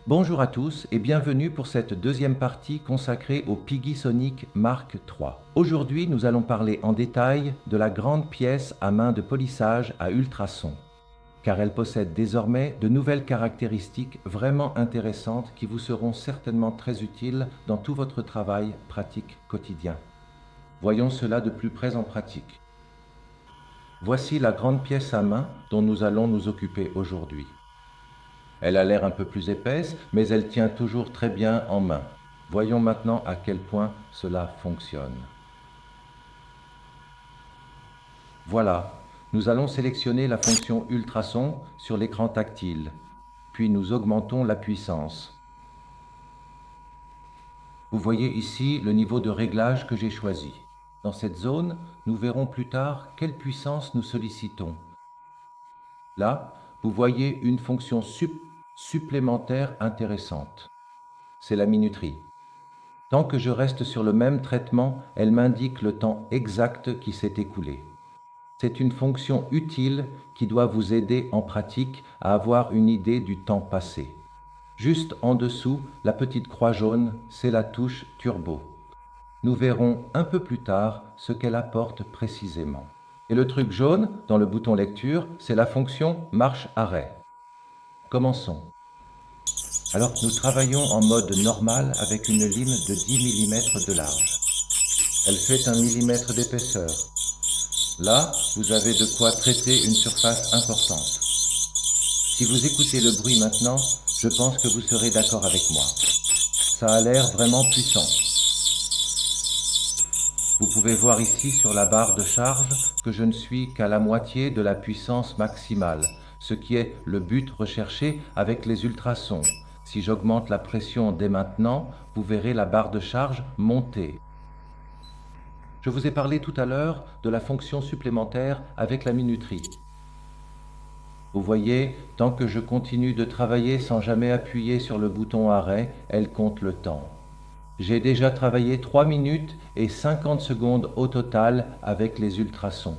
Bonjour à tous et bienvenue pour cette deuxième partie consacrée au Pigisonic Mark III. Aujourd'hui, nous allons parler en détail de la grande pièce à main de polissage à ultrasons, car elle possède désormais de nouvelles caractéristiques vraiment intéressantes qui vous seront certainement très utiles dans tout votre travail pratique quotidien. Voyons cela de plus près en pratique. Voici la grande pièce à main dont nous allons nous occuper aujourd'hui. Elle a l'air un peu plus épaisse, mais elle tient toujours très bien en main. Voyons maintenant à quel point cela fonctionne. Voilà, nous allons sélectionner la fonction ultrason sur l'écran tactile, puis nous augmentons la puissance. Vous voyez ici le niveau de réglage que j'ai choisi. Dans cette zone, nous verrons plus tard quelle puissance nous sollicitons. Là, vous voyez une fonction supplémentaire intéressante. C'est la minuterie. Tant que je reste sur le même traitement, elle m'indique le temps exact qui s'est écoulé. C'est une fonction utile qui doit vous aider en pratique à avoir une idée du temps passé. Juste en dessous, la petite croix jaune, c'est la touche Turbo. Nous verrons un peu plus tard ce qu'elle apporte précisément. Et le truc jaune, dans le bouton lecture, c'est la fonction marche-arrêt. Commençons. Alors nous travaillons en mode normal avec une lime de 10 mm de large. Elle fait 1 mm d'épaisseur. Là, vous avez de quoi traiter une surface importante. Si vous écoutez le bruit maintenant, je pense que vous serez d'accord avec moi. Ça a l'air vraiment puissant. Vous pouvez voir ici sur la barre de charge que je ne suis qu'à la moitié de la puissance maximale, ce qui est le but recherché avec les ultrasons. Si j'augmente la pression dès maintenant, vous verrez la barre de charge monter. Je vous ai parlé tout à l'heure de la fonction supplémentaire avec la minuterie. Vous voyez, tant que je continue de travailler sans jamais appuyer sur le bouton arrêt, elle compte le temps. J'ai déjà travaillé 3 minutes et 50 secondes au total avec les ultrasons.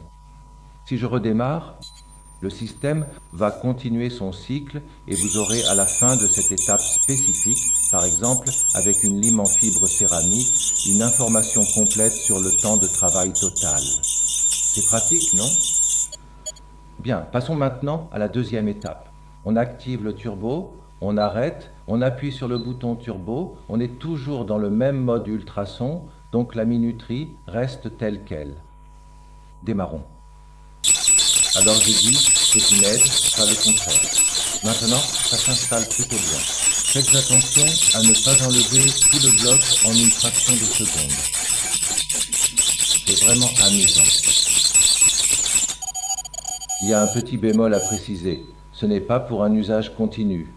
Si je redémarre, le système va continuer son cycle et vous aurez à la fin de cette étape spécifique, par exemple avec une lime en fibre céramique, une information complète sur le temps de travail total. C'est pratique, non? Bien, passons maintenant à la deuxième étape. On active le turbo, on arrête, on appuie sur le bouton turbo, on est toujours dans le même mode ultrason, donc la minuterie reste telle qu'elle. Démarrons. Alors j'ai dit, c'est une aide, pas le contraire. Maintenant, ça s'installe plutôt bien. Faites attention à ne pas enlever tout le bloc en une fraction de seconde. C'est vraiment amusant. Il y a un petit bémol à préciser, ce n'est pas pour un usage continu.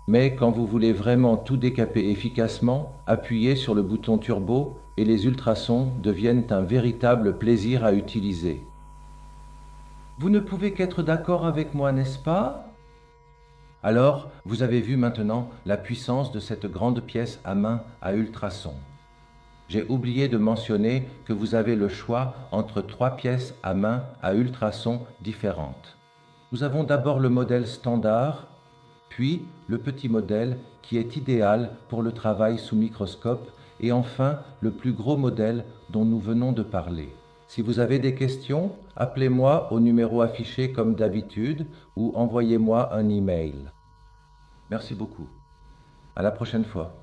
Mais quand vous voulez vraiment tout décaper efficacement, appuyez sur le bouton turbo et les ultrasons deviennent un véritable plaisir à utiliser. Vous ne pouvez qu'être d'accord avec moi, n'est-ce pas? Alors, vous avez vu maintenant la puissance de cette grande pièce à main à ultrasons. J'ai oublié de mentionner que vous avez le choix entre 3 pièces à main à ultrasons différentes. Nous avons d'abord le modèle standard, puis le petit modèle qui est idéal pour le travail sous microscope, et enfin le plus gros modèle dont nous venons de parler. Si vous avez des questions, appelez-moi au numéro affiché comme d'habitude ou envoyez-moi un email. Merci beaucoup. À la prochaine fois.